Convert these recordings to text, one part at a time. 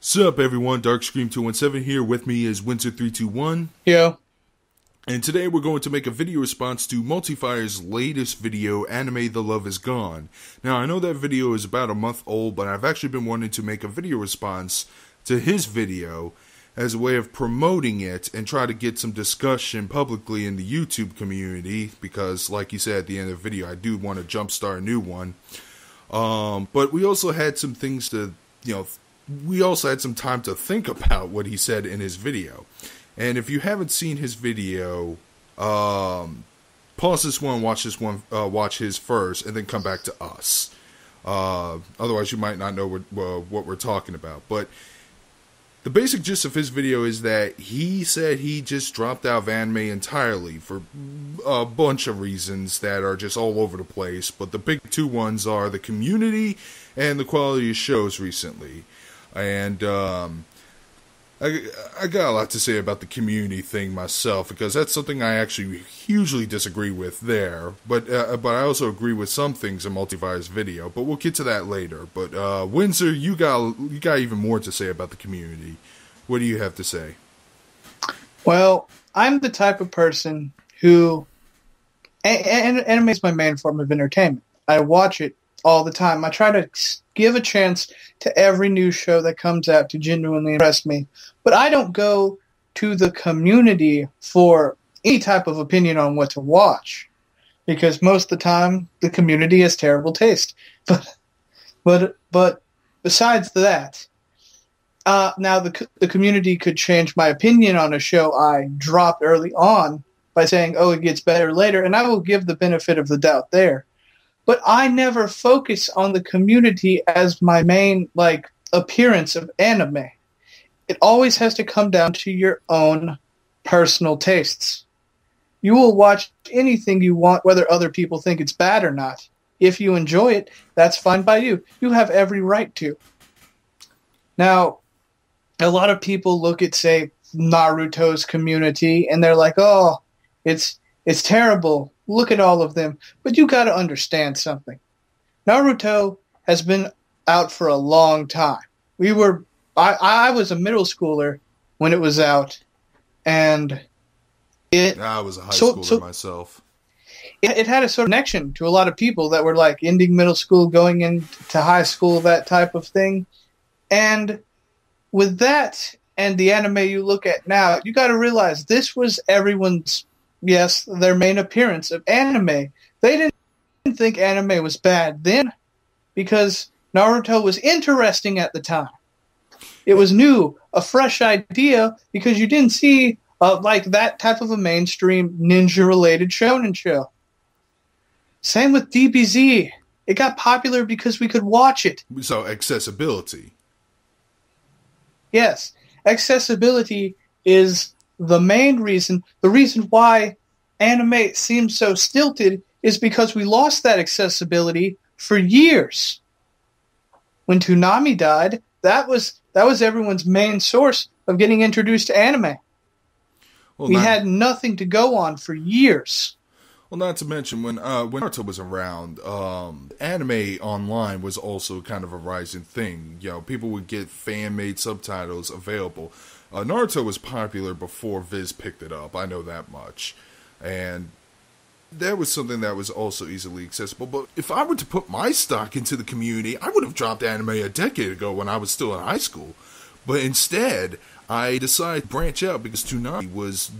Sup everyone, Darkscream217 here. With me is Windzer321. Yeah. And today we're going to make a video response to Multifire's latest video, Anime The Love Is Gone. Now I know that video is about a month old, but I've actually been wanting to make a video response to his video as a way of promoting it and try to get some discussion publicly in the YouTube community, because like you said at the end of the video, I do want to jumpstart a new one. But we also had some things to, we also had some time to think about what he said in his video. And if you haven't seen his video, pause this one, watch his first, and then come back to us. Otherwise, you might not know what we're talking about. But the basic gist of his video is that he said he just dropped out of anime entirely for a bunch of reasons that are just all over the place. But the big two ones are the community and the quality of shows recently. And I got a lot to say about the community thing myself, because that's something I actually hugely disagree with there. But I also agree with some things in Multifire's video. But we'll get to that later. But Windzer, you got even more to say about the community. What do you have to say? Well, I'm the type of person who anime is my main form of entertainment. I watch it all the time. I try to give a chance to every new show that comes out to genuinely impress me. But I don't go to the community for any type of opinion on what to watch, because most of the time the community has terrible taste. But besides that, now the community could change my opinion on a show I dropped early on by saying, "Oh, it gets better later," and I will give the benefit of the doubt there. But I never focus on the community as my main, appearance of anime. It always has to come down to your own personal tastes. You will watch anything you want, whether other people think it's bad or not. If you enjoy it, that's fine by you. You have every right to. Now, a lot of people look at, say, Naruto's community, and they're like, "Oh, it's terrible. Look at all of them." But you got to understand something. Naruto has been out for a long time. I was a middle schooler when it was out, and I was a high schooler myself. It had a sort of connection to a lot of people that were ending middle school, going into high school, that type of thing. And with that and the anime you look at now, you got to realize this was everyone's, yes, their main appearance of anime. They didn't think anime was bad then, because Naruto was interesting at the time. It was new, a fresh idea, because you didn't see that type of a mainstream ninja-related shonen show. Same with DBZ. It got popular because we could watch it. So accessibility. Yes, accessibility is the main reason. The reason why anime seems so stilted is because we lost that accessibility for years. When Toonami died, that was everyone's main source of getting introduced to anime. Well, we had nothing to go on for years. Well, not to mention when Naruto was around, anime online was also kind of a rising thing. People would get fan-made subtitles available. Naruto was popular before Viz picked it up. I know that much, and that was something that was also easily accessible. But if I were to put my stock into the community, I would have dropped anime a decade ago when I was still in high school. But instead, I decided to branch out because Toonami was,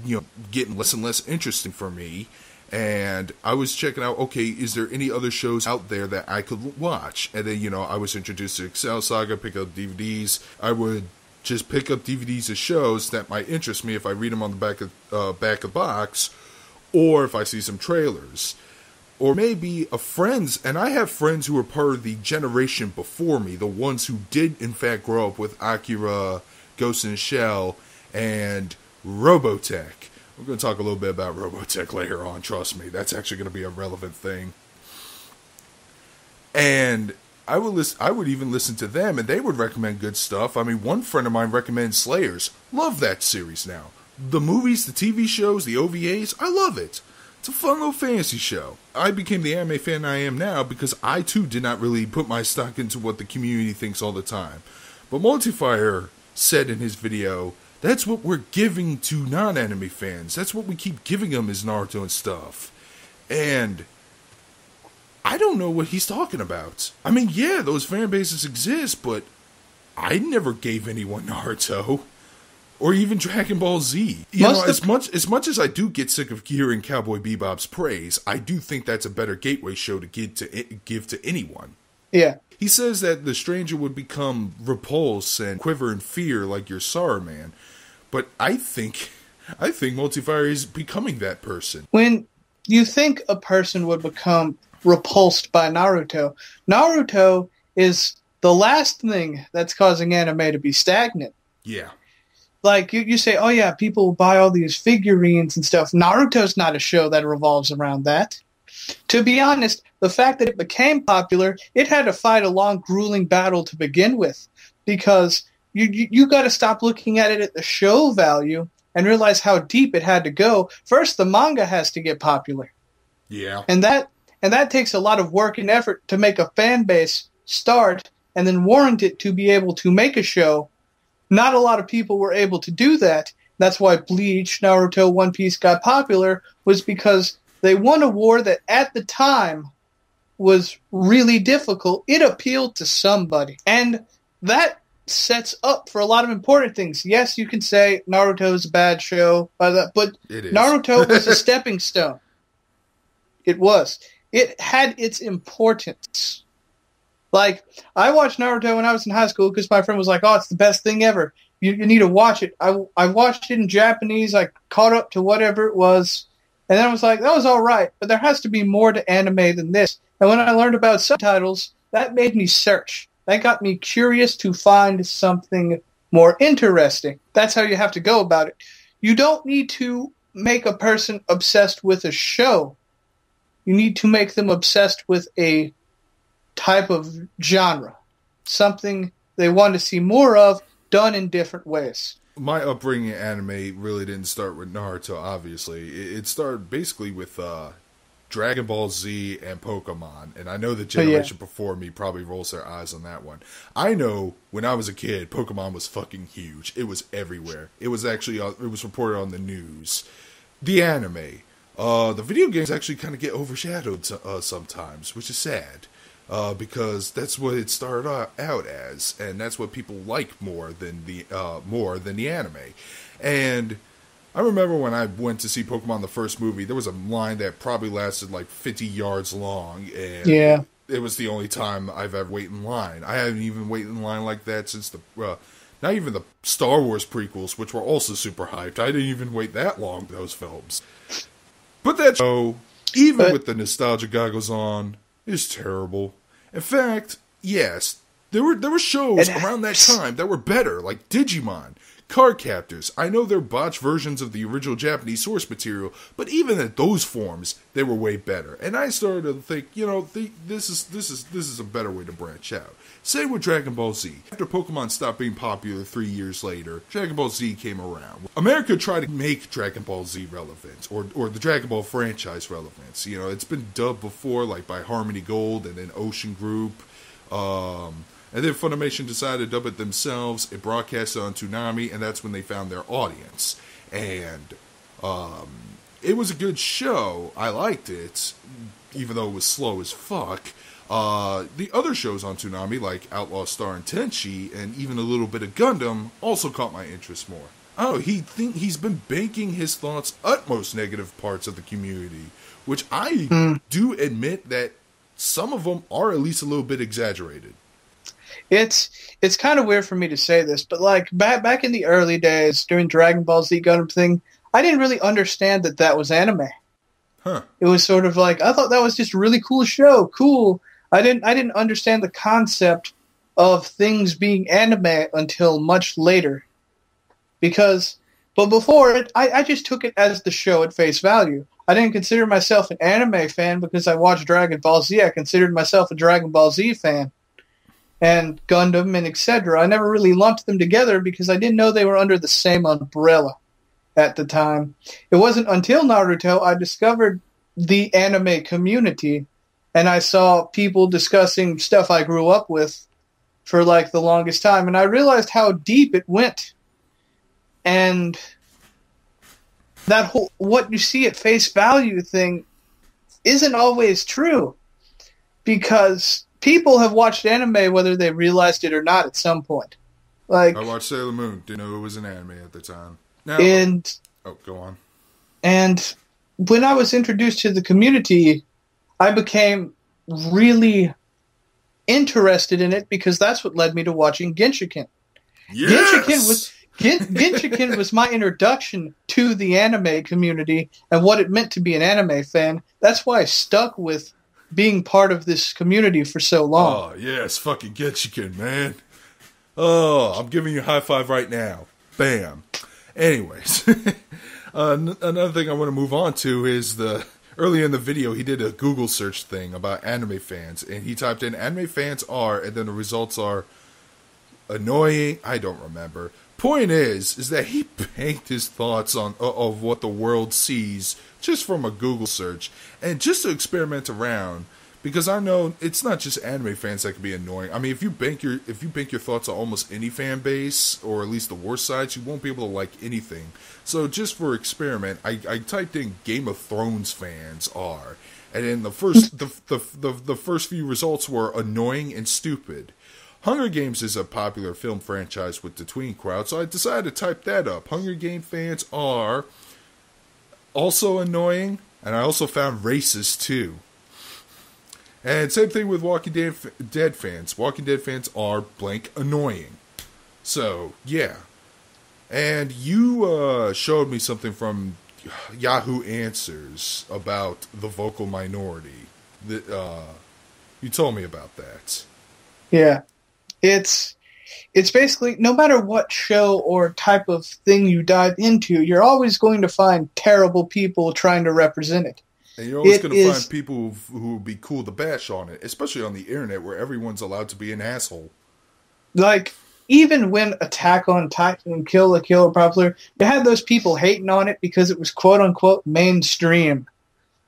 getting less and less interesting for me. And I was checking out, okay, is there any other shows out there that I could watch? And then, I was introduced to Excel Saga, pick up DVDs. I would just pick up DVDs of shows that might interest me if I read them on the back of the box, or if I see some trailers. Or maybe and I have friends who are part of the generation before me, the ones who did in fact grow up with Akira, Ghost in the Shell, and Robotech. We're going to talk a little bit about Robotech later on, trust me. That's actually going to be a relevant thing. And I would even listen to them, and they would recommend good stuff. I mean, one friend of mine recommended Slayers. Love that series now. The movies, the TV shows, the OVAs, I love it. It's a fun little fantasy show. I became the anime fan I am now because I too did not really put my stock into what the community thinks all the time. But Multifire said in his video, that's what we're giving to non-anime fans. That's what we keep giving them is Naruto and stuff. And I don't know what he's talking about. I mean, yeah, those fan bases exist, but I never gave anyone Naruto. Or even Dragon Ball Z. You know, as much as I do get sick of hearing Cowboy Bebop's praise, I do think that's a better gateway show to give to anyone. Yeah. He says that the stranger would become repulse and quiver in fear like your Saruman. But I think Multifire is becoming that person. When you think a person would become repulsed by Naruto, Naruto is the last thing that's causing anime to be stagnant. Yeah. Like, you say, oh yeah, people buy all these figurines and stuff. Naruto's not a show that revolves around that. To be honest, the fact that it became popular, it had to fight a long, grueling battle to begin with. Because you got to stop looking at it at the show value and realize how deep it had to go. First, the manga has to get popular. Yeah. And that takes a lot of work and effort to make a fan base start and then warrant it to be able to make a show. Not a lot of people were able to do that. That's why Bleach, Naruto, One Piece got popular, was because they won a war that at the time was really difficult. It appealed to somebody. And that sets up for a lot of important things. Yes, you can say Naruto is a bad show, but Naruto was a stepping stone. It was. It had its importance. Like, I watched Naruto when I was in high school because my friend was like, oh, it's the best thing ever. You need to watch it. I watched it in Japanese. I caught up to whatever it was. And then I was like, that was all right, but there has to be more to anime than this. And when I learned about subtitles, that made me search. That got me curious to find something more interesting. That's how you have to go about it. You don't need to make a person obsessed with a show. You need to make them obsessed with a type of genre, something they want to see more of, done in different ways. My upbringing in anime really didn't start with Naruto, obviously. It started basically with Dragon Ball Z and Pokemon, and I know the generation before me probably rolls their eyes on that one. I know when I was a kid, Pokemon was fucking huge. It was everywhere. It was actually it was reported on the news. The anime, the video games actually kind of get overshadowed sometimes, which is sad. Because that's what it started out as, and that's what people like more than the anime. And I remember when I went to see Pokemon the first movie, there was a line that probably lasted like 50 yards long, and it was the only time I've ever waited in line. I haven't even waited in line like that since not even the Star Wars prequels, which were also super hyped. I didn't even wait that long for those films. But that show, even with the nostalgia goggles on, is terrible. In fact, yes, there were shows around that time that were better, like Digimon, Card Captors. I know they're botched versions of the original Japanese source material, but even at those forms, they were way better. And I started to think, this is a better way to branch out. Same with Dragon Ball Z. After Pokemon stopped being popular 3 years later, Dragon Ball Z came around. America tried to make Dragon Ball Z relevant, or the Dragon Ball franchise relevant. It's been dubbed before, like by Harmony Gold and then Ocean Group. And then Funimation decided to dub it themselves. It broadcasted on Toonami, and that's when they found their audience. And it was a good show. I liked it, even though it was slow as fuck. The other shows on Toonami, like Outlaw Star and Tenchi, and even a little bit of Gundam, also caught my interest more. He's been banking his thoughts utmost negative parts of the community, which I do admit that some of them are at least a little bit exaggerated. It's kind of weird for me to say this, but like back in the early days during Dragon Ball Z Gundam thing, I didn't really understand that was anime. Huh. It was sort of like I thought that was just a really cool show, cool. I didn't understand the concept of things being anime until much later. But before it, I just took it as the show at face value. I didn't consider myself an anime fan because I watched Dragon Ball Z. I considered myself a Dragon Ball Z fan. And Gundam and etc. I never really lumped them together because I didn't know they were under the same umbrella at the time. It wasn't until Naruto I discovered the anime community, and I saw people discussing stuff I grew up with, for like the longest time, and I realized how deep it went. And that whole what you see at face value thing isn't always true, because people have watched anime whether they realized it or not at some point. Like, I watched Sailor Moon, didn't know it was an anime at the time. Now, go on. And when I was introduced to the community, I became really interested in it because that's what led me to watching Genshiken. Yes! Genshiken was my introduction to the anime community and what it meant to be an anime fan. That's why I stuck with being part of this community for so long. Oh, yes, fucking Genshiken, man. Oh, I'm giving you a high five right now. Bam. Anyways, another thing I want to move on to is earlier in the video, he did a Google search thing about anime fans, and he typed in anime fans are, and then the results are annoying. I don't remember. Point is that he banked his thoughts on of what the world sees just from a Google search, and just to experiment around, because I know it's not just anime fans that can be annoying. I mean, if you bank your thoughts on almost any fan base, or at least the worst sides, you won't be able to like anything. So just for experiment, I typed in Game of Thrones fans are, and then the first few results were annoying and stupid. Hunger Games is a popular film franchise with the tween crowd, so I decided to type that up. Hunger Game fans are also annoying, and I also found racist too. And same thing with Walking Dead fans. Walking Dead fans are blank annoying. So, yeah. And you showed me something from Yahoo Answers about the vocal minority. You told me about that. Yeah. It's basically, no matter what show or type of thing you dive into, you're always going to find terrible people trying to represent it. And you're always going to find people who would be cool to bash on it, especially on the internet where everyone's allowed to be an asshole. Like, even when Attack on Titan and Kill la Kill were popular, you had those people hating on it because it was quote-unquote mainstream.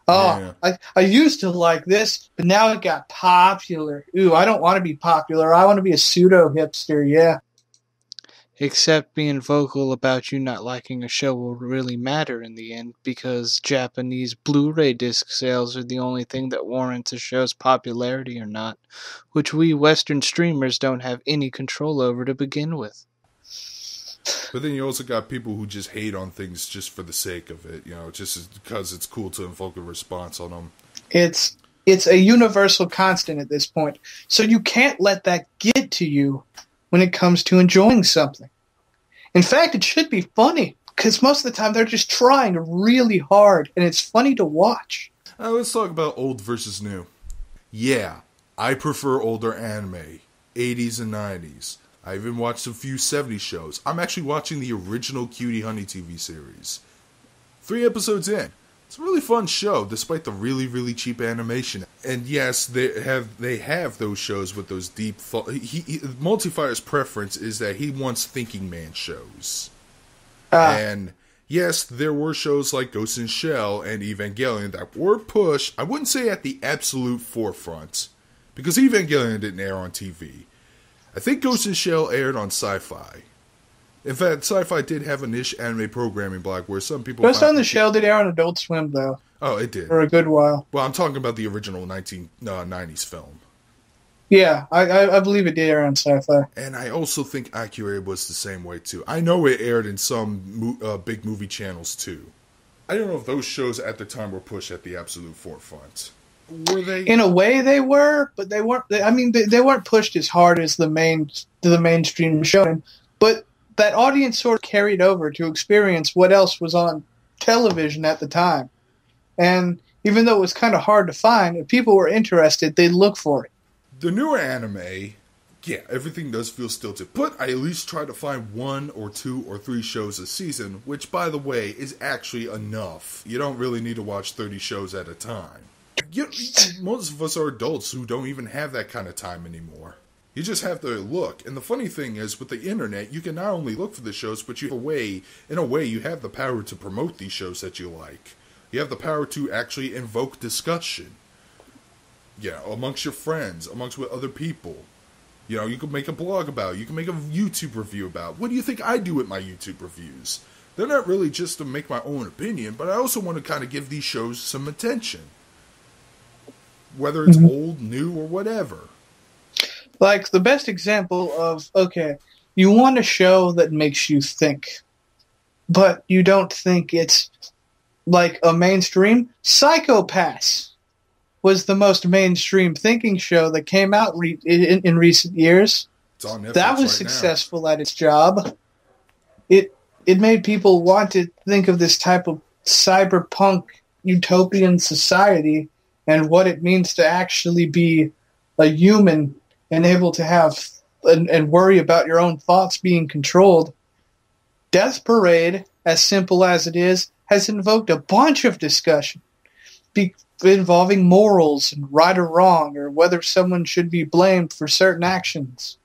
Oh, yeah. I used to like this, but now it got popular. Ooh, I don't want to be popular. I want to be a pseudo-hipster, yeah. Except being vocal about you not liking a show will really matter in the end, because Japanese Blu-ray disc sales are the only thing that warrants a show's popularity or not, which we Western streamers don't have any control over to begin with. But then you also got people who just hate on things just for the sake of it, just because it's cool to invoke a response on them. It's a universal constant at this point, so you can't let that get to you when it comes to enjoying something. In fact, it should be funny, because most of the time they're just trying really hard, and it's funny to watch. Let's talk about old versus new. Yeah, I prefer older anime, 80s and 90s. I even watched a few 70s shows. I'm actually watching the original Cutie Honey TV series. 3 episodes in. It's a really fun show, despite the really, really cheap animation. And yes, they have those shows with those deep thought. Multifire's preference is that he wants thinking man shows. And yes, there were shows like Ghost in Shell and Evangelion that were pushed, I wouldn't say at the absolute forefront, because Evangelion didn't air on TV. I think Ghost in Shell aired on Sci-Fi. In fact, Sci-Fi did have a niche anime programming block where some people... Ghost on the Shell did air on Adult Swim, though. Oh, it did. For a good while. Well, I'm talking about the original 1990s film. Yeah, I believe it did air on Sci-Fi. And I also think Akira was the same way, too. I know it aired in some big movie channels, too. I don't know if those shows at the time were pushed at the absolute forefront. Were they? In a way, they were, but they weren't. They weren't pushed as hard as the mainstream shonen. But that audience sort of carried over to experience what else was on television at the time. And even though it was kind of hard to find, if people were interested, they'd look for it. The newer anime, yeah, everything does feel stilted. But I at least try to find 1 or 2 or 3 shows a season, which, by the way, is actually enough. You don't really need to watch 30 shows at a time. Most of us are adults who don't even have that kind of time anymore. You just have to look. And the funny thing is, with the internet, you can not only look for the shows, but in a way, you have the power to promote these shows that you like. You have the power to actually invoke discussion. Yeah, amongst your friends, amongst with other people. You know, you can make a blog about it. You can make a YouTube review about it. What do you think I do with my YouTube reviews? They're not really just to make my own opinion, but I also want to kind of give these shows some attention. Whether it's old, new, or whatever. Like, the best example of, okay, you want a show that makes you think, but you don't think it's like a mainstream. Psycho-Pass was the most mainstream thinking show that came out in recent years. It's on Netflix that was successful at its job. It made people want to think of this type of cyberpunk utopian society and what it means to actually be a human and able to have and worry about your own thoughts being controlled. Death Parade, as simple as it is, has invoked a bunch of discussion involving morals and right or wrong, or whether someone should be blamed for certain actions.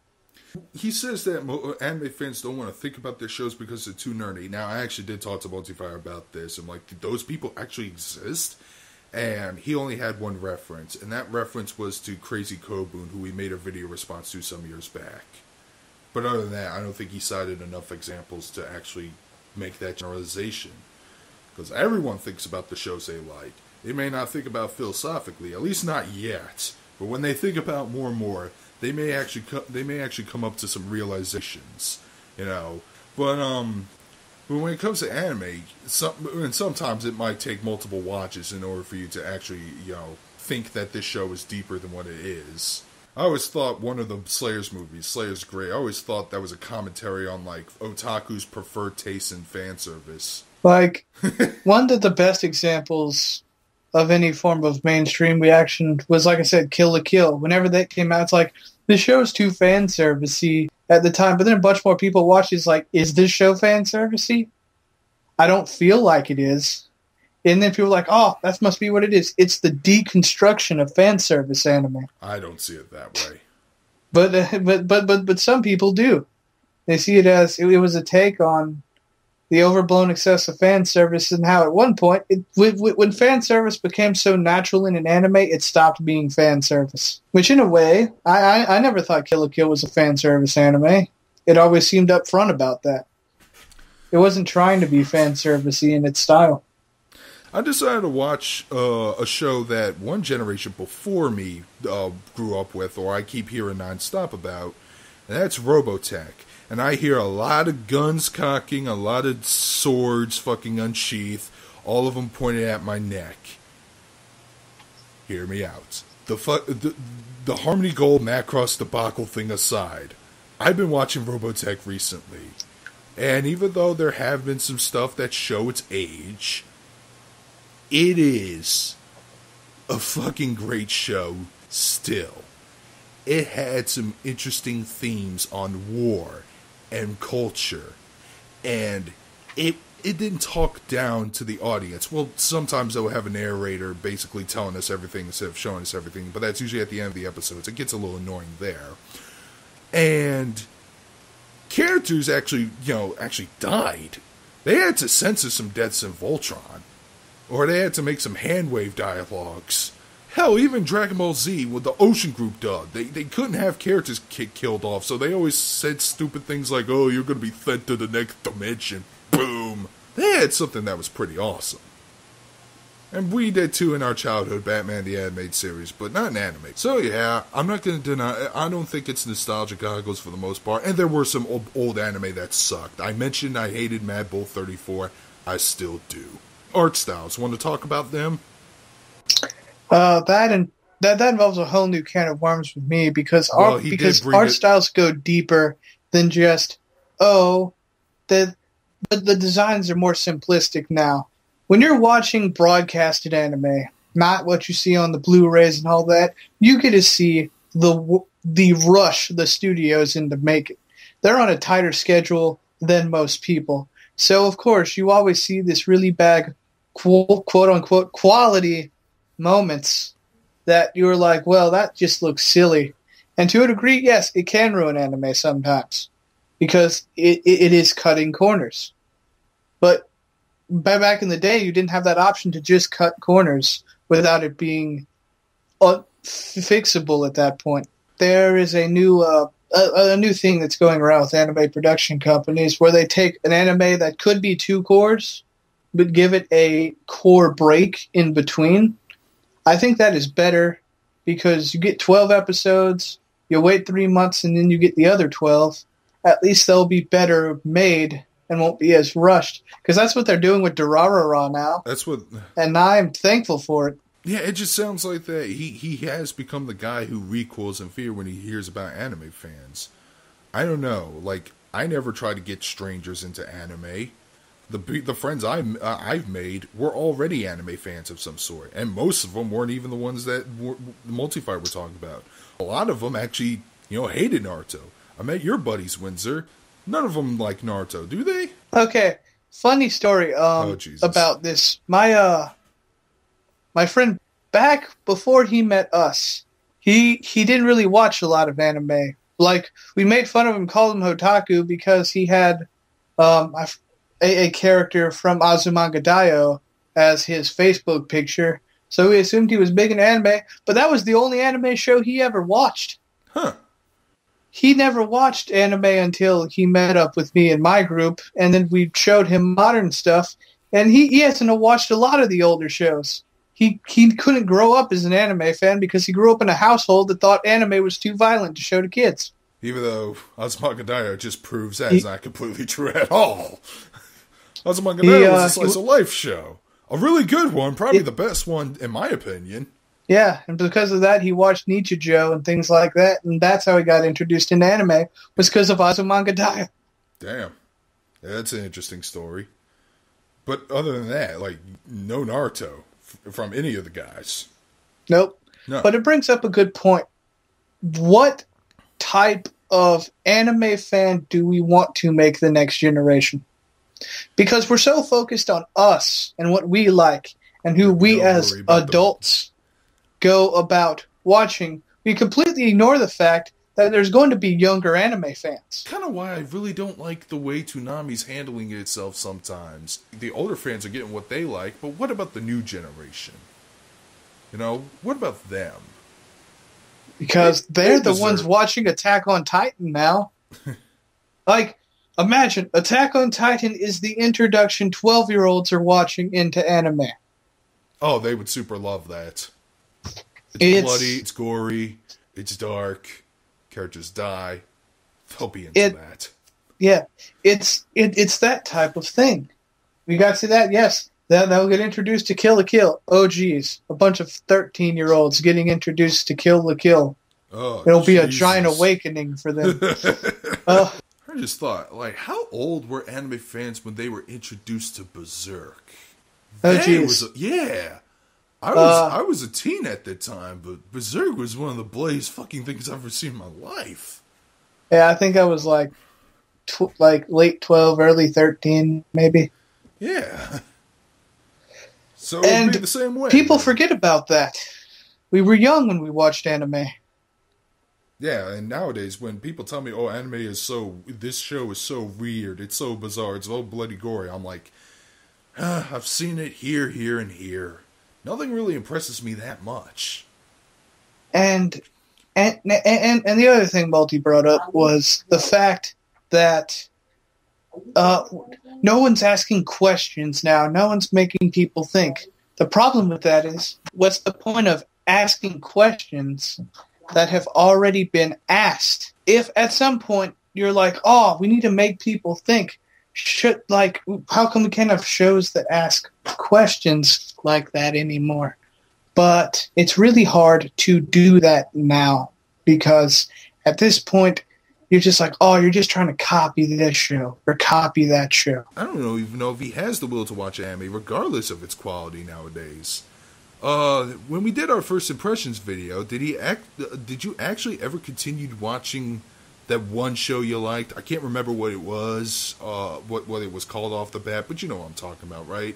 He says that anime fans don't want to think about their shows because they're too nerdy. Now, I actually did talk to Multifire about this. I'm like, did those people actually exist? And he only had one reference, and that reference was to Crazy Kobun, who we made a video response to some years back. But other than that, I don't think he cited enough examples to actually make that generalization. Because everyone thinks about the shows they like. They may not think about philosophically, at least not yet. But when they think about more and more, they may actually come up to some realizations, you know. But when it comes to anime, sometimes it might take multiple watches in order for you to actually, you know, think that this show is deeper than what it is. I always thought one of the Slayers movies, Slayers Grey, I always thought that was a commentary on, like, otaku's preferred taste in fan service. Like, one of the best examples of any form of mainstream reaction was, like I said, Kill la Kill. Whenever that came out, it's like, this show's too fan servicey at the time, but then a bunch more people watched it. It's like, is this show fan servicey? I don't feel like it is. And then people are like, oh, that must be what it is. It's the deconstruction of fan service anime. I don't see it that way. But some people do. They see it as it was a take on the overblown excessive fan service, and how at one point, when fan service became so natural in an anime, it stopped being fan service. Which, in a way, I never thought Kill la Kill was a fan service anime. It always seemed upfront about that. It wasn't trying to be fan servicey in its style. I decided to watch a show that one generation before me grew up with, or I keep hearing nonstop about, and that's Robotech. And I hear a lot of guns cocking, a lot of swords fucking unsheathed, all of them pointed at my neck. Hear me out. The Harmony Gold Macross debacle thing aside, I've been watching Robotech recently. And even though there have been some stuff that show its age, it is a fucking great show still. It had some interesting themes on war and culture, and it didn't talk down to the audience. Well, sometimes they'll have a narrator basically telling us everything instead of showing us everything, but that's usually at the end of the episodes. It gets a little annoying there. And characters actually died. They had to censor some deaths in Voltron, or they had to make some handwave dialogues. Hell, even Dragon Ball Z with the Ocean Group dub, they couldn't have characters killed off, so they always said stupid things like, oh, you're going to be sent to the next dimension. Boom. They had something that was pretty awesome. And we did too in our childhood, Batman the Animated Series, but not in anime. So yeah, I'm not going to deny, I don't think it's nostalgia goggles for the most part, and there were some old anime that sucked. I mentioned I hated Mad Bull 34, I still do. Art styles, want to talk about them? That involves a whole new can of worms with me, because art styles go deeper than just, the designs are more simplistic now. When you're watching broadcasted anime, not what you see on the Blu-rays and all that, you get to see the rush the studio's in to make it. They're on a tighter schedule than most people. So, of course, you always see this really bad, quote-unquote, quality moments that you're like, well, that just looks silly. And to a degree, yes, it can ruin anime sometimes, because it is cutting corners. But back in the day, you didn't have that option to just cut corners without it being fixable at that point. There is a new a new thing that's going around with anime production companies where they take an anime that could be 2 cores, but give it a core break in between. I think that is better because you get 12 episodes, you wait 3 months, and then you get the other 12. At least they'll be better made and won't be as rushed. Because that's what they're doing with Durarara now. That's what... And I'm thankful for it. Yeah, it just sounds like that he has become the guy who recoils in fear when he hears about anime fans. I don't know. Like, I never try to get strangers into anime. The friends I've made were already anime fans of some sort. And most of them weren't even the ones that the Multifight we're talking about. A lot of them actually, hated Naruto. I met your buddies, Windzer. None of them like Naruto, do they? Okay, funny story about this. My friend, back before he met us, he didn't really watch a lot of anime. Like, we made fun of him, called him Hotaku, because he had a character from Azumanga Daioh as his Facebook picture. So we assumed he was big in anime, but that was the only anime show he ever watched. Huh. He never watched anime until he met up with me in my group, and then we showed him modern stuff, and he hasn't watched a lot of the older shows. He couldn't grow up as an anime fan because he grew up in a household that thought anime was too violent to show to kids. Even though Azumanga Daioh just proves that's not completely true at all. Azumanga Daioh was a slice of life show. A really good one, probably the best one in my opinion. Yeah, and because of that, he watched Nichijou and things like that, and that's how he got introduced into anime, was because of Azumanga Daioh. Damn. Yeah, that's an interesting story. But other than that, like, no Naruto from any of the guys. Nope. No. But it brings up a good point. What type of anime fan do we want to make the next generation? Because we're so focused on us and what we like and who we as adults go about watching, we completely ignore the fact that there's going to be younger anime fans. Kind of why I really don't like the way Toonami's handling itself sometimes. The older fans are getting what they like, but what about the new generation? What about them? Because they're the ones watching Attack on Titan now. Like, imagine, Attack on Titan is the introduction 12-year-olds are watching into anime. Oh, they would super love that. It's bloody, it's gory, it's dark, characters die. They'll be into that. Yeah, it's that type of thing. We got to see that, yes. They'll get introduced to Kill la Kill. Oh, geez. A bunch of 13-year-olds getting introduced to Kill la Kill. Oh, it'll be a giant awakening for them. I just thought, like, how old were anime fans when they were introduced to Berserk? Oh, geez. Yeah. I was a teen at the time, but Berserk was one of the bloodiest fucking things I've ever seen in my life. Yeah, I think I was like late 12, early 13, maybe. Yeah. So it would be the same way. People forget about that. We were young when we watched anime. Yeah, and nowadays when people tell me, this show is so weird, it's so bizarre, it's so bloody gory, I'm like, I've seen it here, and here. Nothing really impresses me that much. And the other thing Multi brought up was the fact that no one's asking questions now. No one's making people think. The problem with that is, what's the point of asking questions that have already been asked? If at some point you're like, oh, we need to make people think, how come we can't have shows that ask questions like that anymore? But it's really hard to do that now, because at this point you're just like, oh, you're just trying to copy this show or copy that show. I don't even know if he has the will to watch anime regardless of its quality nowadays. When we did our first impressions video, did you actually ever continue watching that one show you liked? I can't remember what it was, what it was called off the bat, but you know what I'm talking about, right?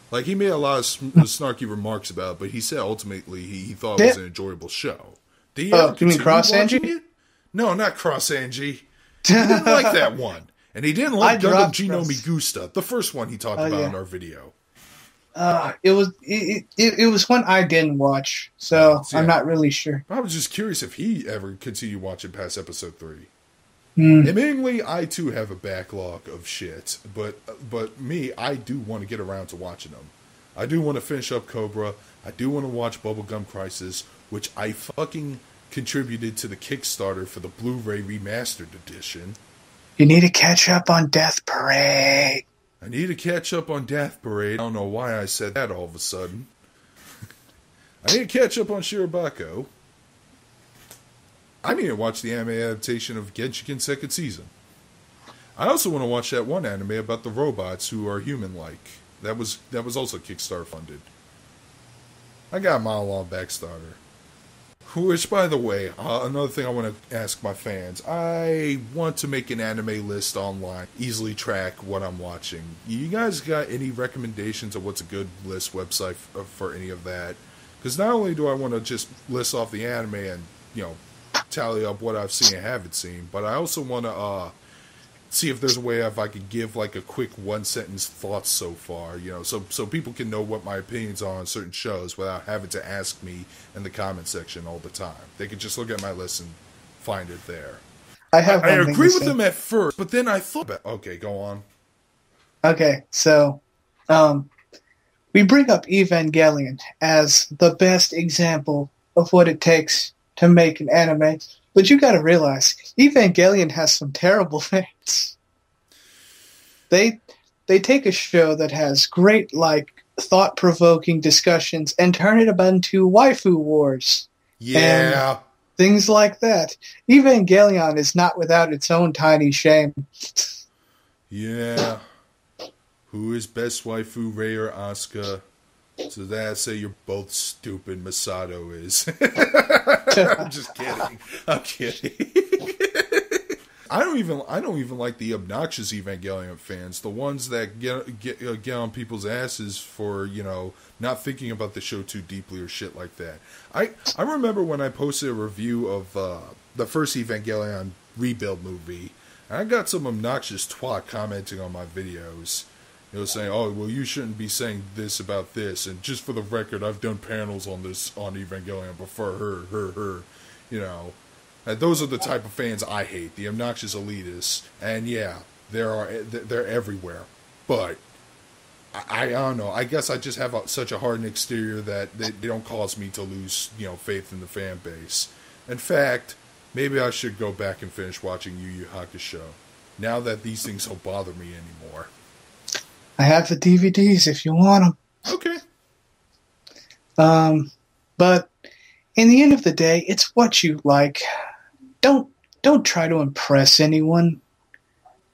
Like, he made a lot of snarky remarks about it, but he said ultimately he thought it was an enjoyable show. Did you ever mean Cross Angie? No, not Cross Angie. He didn't like that one. And he didn't like Gundam Gino Me Gusta, the first one he talked about in our video. It was one I didn't watch, so Yeah. I'm not really sure. I was just curious if he ever continued watching past episode 3. Hmm. Admittingly, I too have a backlog of shit, but me, I do want to get around to watching them. I do want to finish up Cobra. I do want to watch Bubblegum Crisis, which I fucking contributed to the Kickstarter for the Blu-ray Remastered Edition. You need to catch up on Death Parade. I need to catch up on Death Parade. I don't know why I said that all of a sudden. I need to catch up on Shirobako. I need to watch the anime adaptation of Genshiken second season. I also want to watch that one anime about the robots who are human-like. That was also Kickstarter funded. I got a mile-long backstarter. Which, by the way, another thing I want to ask my fans. I want to make an anime list online. Easily track what I'm watching. You guys got any recommendations of what's a good list website for any of that? Because not only do I want to just list off the anime and, tally up what I've seen and haven't seen, but I also want to see if there's a way if I could give like a quick one-sentence thoughts so far, so people can know what my opinions are on certain shows without having to ask me in the comment section all the time. They could just look at my list and find it there. I agree with them at first, but then I thought about... Okay, go on. Okay, so we bring up Evangelion as the best example of what it takes to make an anime, but you gotta realize Evangelion has some terrible fans. They take a show that has great, thought-provoking discussions and turn it into waifu wars. Yeah. And things like that. Evangelion is not without its own tiny shame. Yeah. Who is best waifu, Rei or Asuka? So that I say you're both stupid. Masato is. I'm just kidding. I'm kidding. I don't even like the obnoxious Evangelion fans, the ones that get on people's asses for not thinking about the show too deeply or shit like that. I remember when I posted a review of the first Evangelion rebuild movie, and I got some obnoxious twat commenting on my videos. Saying, "Oh, well, you shouldn't be saying this about this." And just for the record, I've done panels on this on Evangelion before. Her. And those are the type of fans I hate, the obnoxious elitists. And yeah, they're everywhere. But I don't know. I guess I just have such a hardened exterior that they don't cause me to lose faith in the fan base. In fact, maybe I should go back and finish watching Yu Yu Hakusho now that these things don't bother me anymore. I have the DVDs if you want them. Okay. But in the end of the day, it's what you like. Don't try to impress anyone.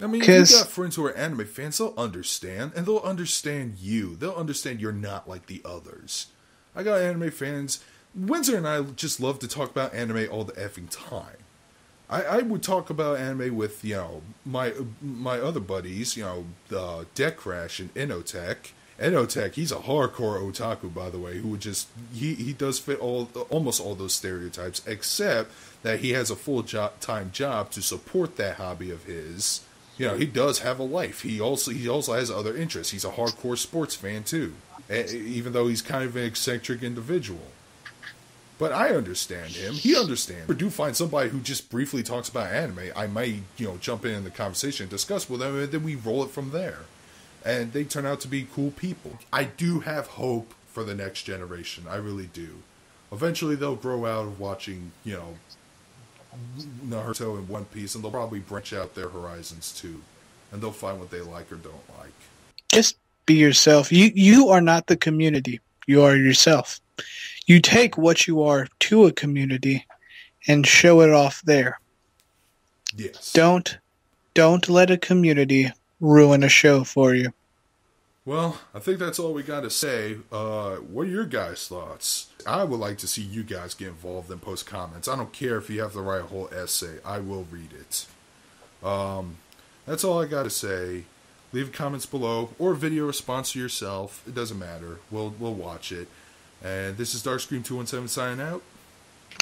I mean, if you got friends who are anime fans, they'll understand, and they'll understand you. They'll understand you're not like the others. I got anime fans. Windzer and I just love to talk about anime all the effing time. I would talk about anime with, my other buddies, the Deck Crash and Inotech. Inotech, he's a hardcore otaku, by the way, who would just, he does fit almost all those stereotypes, except that he has a full-time job to support that hobby of his. He does have a life. He also has other interests. He's a hardcore sports fan, too, even though he's kind of an eccentric individual. But I understand him. He understands. If I do find somebody who just briefly talks about anime, I might, jump in the conversation and discuss with them, and then we roll it from there. And they turn out to be cool people. I do have hope for the next generation. I really do. Eventually they'll grow out of watching, Naruto and One Piece, and they'll probably branch out their horizons too. And they'll find what they like or don't like. Just be yourself. You are not the community. You are yourself. You take what you are to a community and show it off there. Yes. Don't let a community ruin a show for you. Well, I think that's all we got to say. What are your guys' thoughts? I would like to see you guys get involved and post comments. I don't care if you have to write a whole essay. I will read it. That's all I got to say. Leave comments below or video response to yourself. It doesn't matter. We'll watch it. And this is Darkscream217 signing out.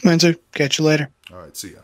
Windzer, catch you later. All right, see ya.